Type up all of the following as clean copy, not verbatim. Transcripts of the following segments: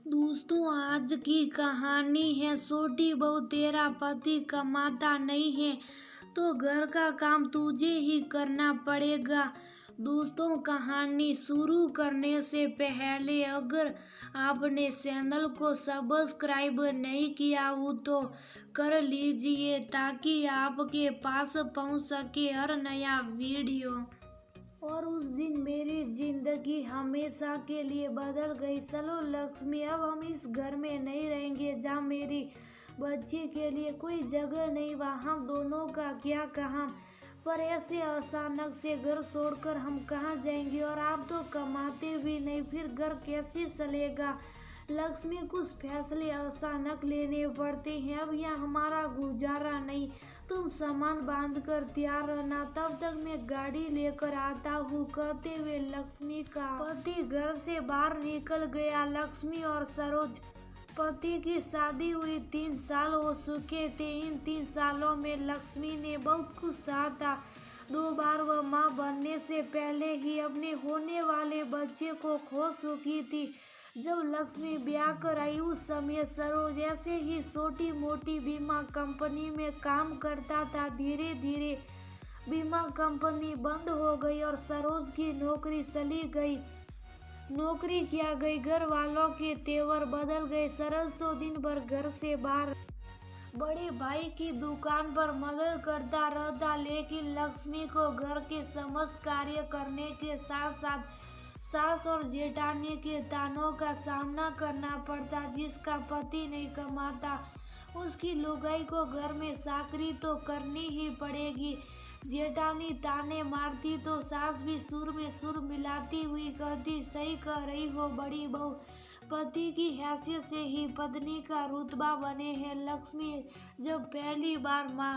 दोस्तों, आज की कहानी है छोटी बहू। तेरा पति कमाता नहीं है तो घर का काम तुझे ही करना पड़ेगा। दोस्तों, कहानी शुरू करने से पहले अगर आपने चैनल को सब्सक्राइब नहीं किया हो तो कर लीजिए ताकि आपके पास पहुंच सके हर नया वीडियो। और उस दिन मेरी जिंदगी हमेशा के लिए बदल गई। चलो लक्ष्मी, अब हम इस घर में नहीं रहेंगे जहाँ मेरी बच्ची के लिए कोई जगह नहीं। वहाँ हम दोनों का क्या कहाँ, पर ऐसे अचानक से घर छोड़कर हम कहाँ जाएंगे। और आप तो कमाते भी नहीं, फिर घर कैसे चलेगा। लक्ष्मी, कुछ फैसले अचानक लेने पड़ते हैं। अब यहाँ हमारा गुजारा नहीं। तुम सामान बांध कर तैयार रहना, तब तक मैं गाड़ी लेकर आता हूँ। कहते हुए लक्ष्मी का पति घर से बाहर निकल गया। लक्ष्मी और सरोज पति की शादी हुई 3 साल हो चुके थे। इन 3 सालों में लक्ष्मी ने बहुत कुछ सहा था। 2 बार वह माँ बनने से पहले ही अपने होने वाले बच्चे को खो चुकी थी। जब लक्ष्मी ब्याह कर आई उस समय सरोज ऐसे ही छोटी मोटी बीमा कंपनी में काम करता था। धीरे धीरे बीमा कंपनी बंद हो गई और सरोज की नौकरी चली गई। नौकरी क्या गई, घर वालों के तेवर बदल गए। सरोज तो दिन भर घर से बाहर बड़े भाई की दुकान पर मदद करता रहता, लेकिन लक्ष्मी को घर के समस्त कार्य करने के साथ साथ सास और जेठानी के तानों का सामना करना पड़ता। जिसका पति नहीं कमाता उसकी लुगाई को घर में चाकरी तो करनी ही पड़ेगी। जेठानी ताने मारती तो सास भी सुर में सुर मिलाती हुई कहती, सही कह रही हो बड़ी बहू, पति की हैसियत से ही पत्नी का रुतबा बने हैं। लक्ष्मी जब पहली बार माँ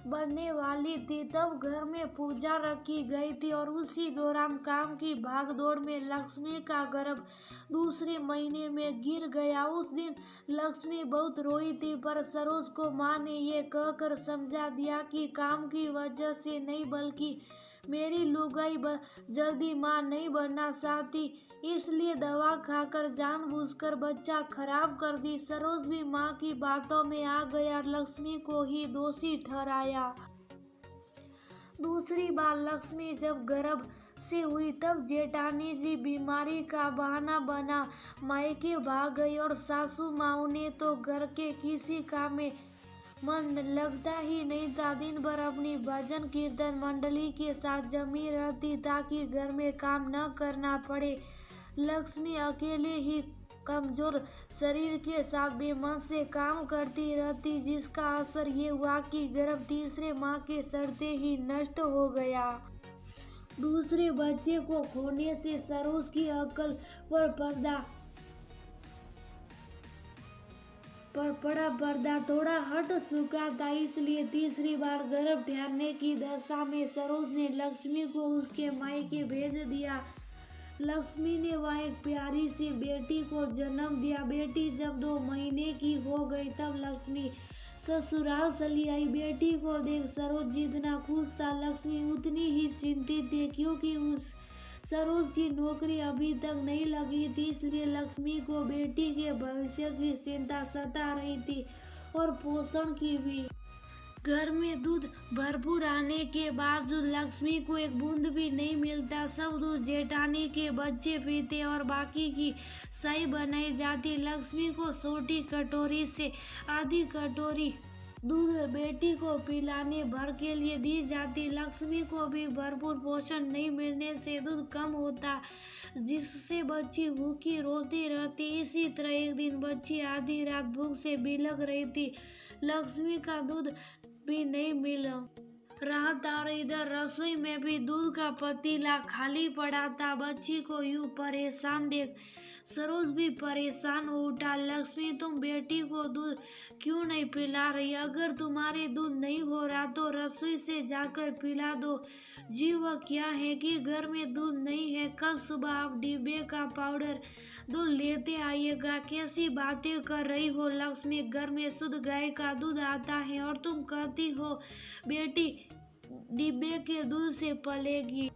बनने वाली थी तब घर में पूजा रखी गई थी और उसी दौरान काम की भागदौड़ में लक्ष्मी का गर्भ दूसरे महीने में गिर गया। उस दिन लक्ष्मी बहुत रोई थी, पर सरोज को माँ ने ये कहकर समझा दिया कि काम की वजह से नहीं बल्कि मेरी लुगाई जल्दी माँ नहीं बनना चाहती, इसलिए दवा खाकर जानबूझकर बच्चा खराब कर दी। सरोज भी माँ की बातों में आ गया, लक्ष्मी को ही दोषी ठहराया। दूसरी बार लक्ष्मी जब गर्भ से हुई तब जेठानी जी बीमारी का बहाना बना मायके भाग गई और सासू माँ ने तो घर के किसी काम में मन लगता ही नहीं था। दिन भर अपनी भजन कीर्तन मंडली के साथ जमी रहती ताकि घर में काम न करना पड़े। लक्ष्मी अकेले ही कमजोर शरीर के साथ बेमन से काम करती रहती, जिसका असर ये हुआ कि गर्भ तीसरे माह के चढ़ते ही नष्ट हो गया। दूसरे बच्चे को खोने से सरोज की अकल पर पड़ा पर्दा थोड़ा हट चुका था, इसलिए तीसरी बार गर्भ ठहरने की दशा में सरोज ने लक्ष्मी को उसके मायके भेज दिया। लक्ष्मी ने वहाँ एक प्यारी सी बेटी को जन्म दिया। बेटी जब 2 महीने की हो गई तब लक्ष्मी ससुराल चली आई। बेटी को देख सरोज जितना खुश था लक्ष्मी उतनी ही चिंतित थी, क्योंकि उस सरोज की नौकरी अभी तक नहीं लगी थी, इसलिए लक्ष्मी को बेटी के भविष्य की चिंता सता रही थी और पोषण की भी। घर में दूध भरपूर आने के बावजूद लक्ष्मी को एक बूंद भी नहीं मिलता। सब दूध जेठानी के बच्चे पीते और बाकी की सही बनाई जाती। लक्ष्मी को छोटी कटोरी से आधी कटोरी दूध बेटी को पिलाने भर के लिए दी जाती। लक्ष्मी को भी भरपूर पोषण नहीं मिलने से दूध कम होता, जिससे बच्ची भूखी रोती रहती। इसी तरह एक दिन बच्ची आधी रात भूख से बिलख रही थी। लक्ष्मी का दूध भी नहीं मिल रहा था और इधर रसोई में भी दूध का पतीला खाली पड़ा था। बच्ची को यूं परेशान देख सरोज भी परेशान हो उठा। लक्ष्मी, तुम बेटी को दूध क्यों नहीं पिला रही? अगर तुम्हारे दूध नहीं हो रहा तो रसोई से जाकर पिला दो। जी, वह क्या है कि घर में दूध नहीं है, कल सुबह आप डिब्बे का पाउडर दूध लेते आइएगा। कैसी बातें कर रही हो लक्ष्मी, घर में शुद्ध गाय का दूध आता है और तुम कहती हो बेटी डिब्बे के दूध से पलेगी।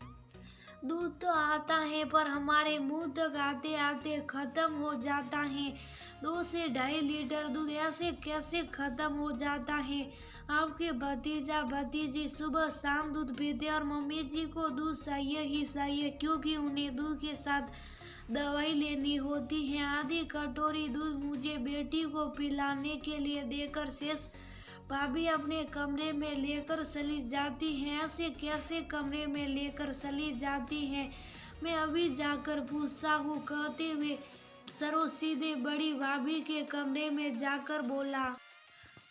दूध तो आता है पर हमारे मुंह तक आते आते खत्म हो जाता है। 2 से 2.5 लीटर दूध ऐसे कैसे खत्म हो जाता है? आपके भतीजा भतीजी सुबह शाम दूध पीते और मम्मी जी को दूध चाहिए ही चाहिए, क्योंकि उन्हें दूध के साथ दवाई लेनी होती है। आधी कटोरी दूध मुझे बेटी को पिलाने के लिए देकर शेष भाभी अपने कमरे में लेकर चली जाती हैं। ऐसे कैसे कमरे में लेकर चली जाती हैं? मैं अभी जाकर पूछता हूँ, कहते हुए सरोज सीधे बड़ी भाभी के कमरे में जाकर बोला।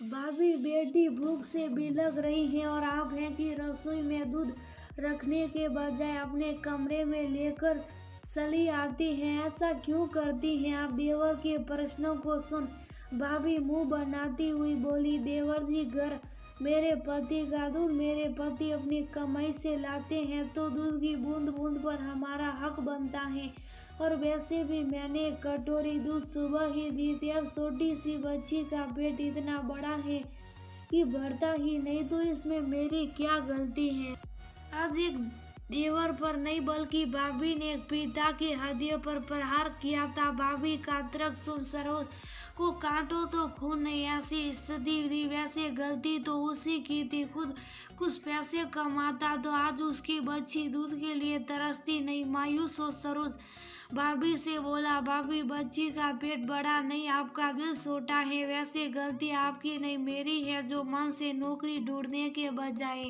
भाभी, बेटी भूख से बिलख रही है और आप हैं कि रसोई में दूध रखने के बजाय अपने कमरे में लेकर चली आती हैं। ऐसा क्यों करती हैं आप? देवर के प्रश्नों को सुन भाभी मुंह बनाती हुई बोली, देवर जी, घर मेरे पति का दूध मेरे पति अपनी कमाई से लाते हैं तो दूध की बूंद बूंद पर हमारा हक बनता है। और वैसे भी मैंने एक कटोरी दूध सुबह ही दी थी। अब छोटी सी बच्ची का पेट इतना बड़ा है कि भरता ही नहीं, तो इसमें मेरी क्या गलती है? आज एक देवर पर नहीं बल्कि भाभी ने एक पिता के हृदय पर प्रहार किया था। भाभी का तर्क सुन सरोज को काटो तो खून नहीं, ऐसी स्थिति थी। वैसे गलती तो उसी की थी, खुद कुछ पैसे कमाता तो आज उसकी बच्ची दूध के लिए तरसती नहीं। मायूस हो सरोज भाभी से बोला, भाभी, बच्ची का पेट बड़ा नहीं, आपका दिल छोटा है। वैसे गलती आपकी नहीं मेरी है, जो मन से नौकरी ढूंढने के बजाय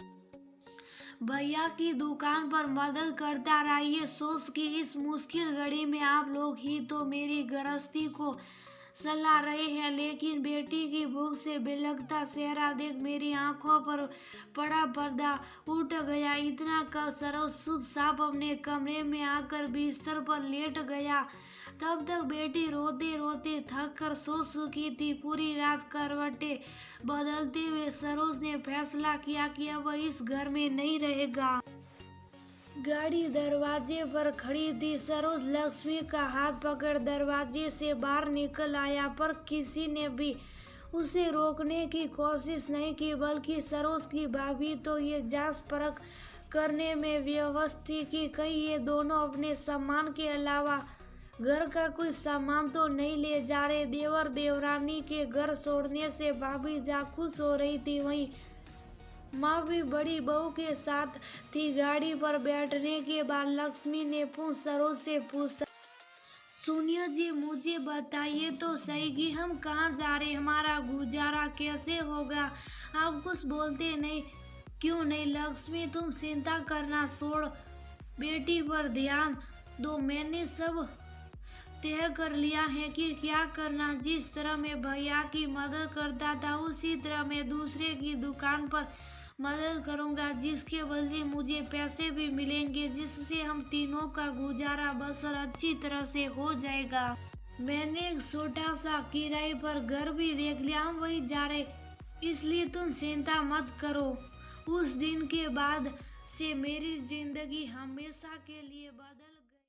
भैया की दुकान पर मदद करता रहा। ये सोच कि इस मुश्किल घड़ी में आप लोग ही तो मेरी गृहस्थी को चला रहे हैं। लेकिन बेटी की भूख से बिलखता चेहरा देख मेरी आंखों पर पड़ा पर्दा उठ गया। इतना कर सरोज शुभ साफ अपने कमरे में आकर बिस्तर पर लेट गया। तब तक बेटी रोते रोते थक कर सो चुकी थी। पूरी रात करवटें बदलते हुए सरोज ने फैसला किया कि अब इस घर में नहीं रहेगा। गाड़ी दरवाजे पर खड़ी थी। सरोज लक्ष्मी का हाथ पकड़ दरवाजे से बाहर निकल आया, पर किसी ने भी उसे रोकने की कोशिश नहीं की, बल्कि सरोज की भाभी तो ये जांच परख करने में व्यवस्थित थी कि कहीं ये दोनों अपने सामान के अलावा घर का कोई सामान तो नहीं ले जा रहे। देवर देवरानी के घर छोड़ने से भाभी जा खुश हो रही थी, वहीं माँ भी बड़ी बहू के साथ थी। गाड़ी पर बैठने के बाद लक्ष्मी ने सरोज से पूछा, सुनिए जी, मुझे बताइए तो सही कि हम कहाँ जा रहे, हमारा गुजारा कैसे होगा? आप कुछ बोलते नहीं क्यों नहीं? लक्ष्मी, तुम चिंता करना छोड़, बेटी पर ध्यान दो। मैंने सब तय कर लिया है कि क्या करना। जिस तरह मैं भैया की मदद करता था उसी तरह मैं दूसरे की दुकान पर मदद करूंगा, जिसके बदले मुझे पैसे भी मिलेंगे, जिससे हम तीनों का गुजारा बसर अच्छी तरह से हो जाएगा। मैंने एक छोटा सा किराए पर घर भी देख लिया, हम वही जा रहे, इसलिए तुम चिंता मत करो। उस दिन के बाद से मेरी जिंदगी हमेशा के लिए बदल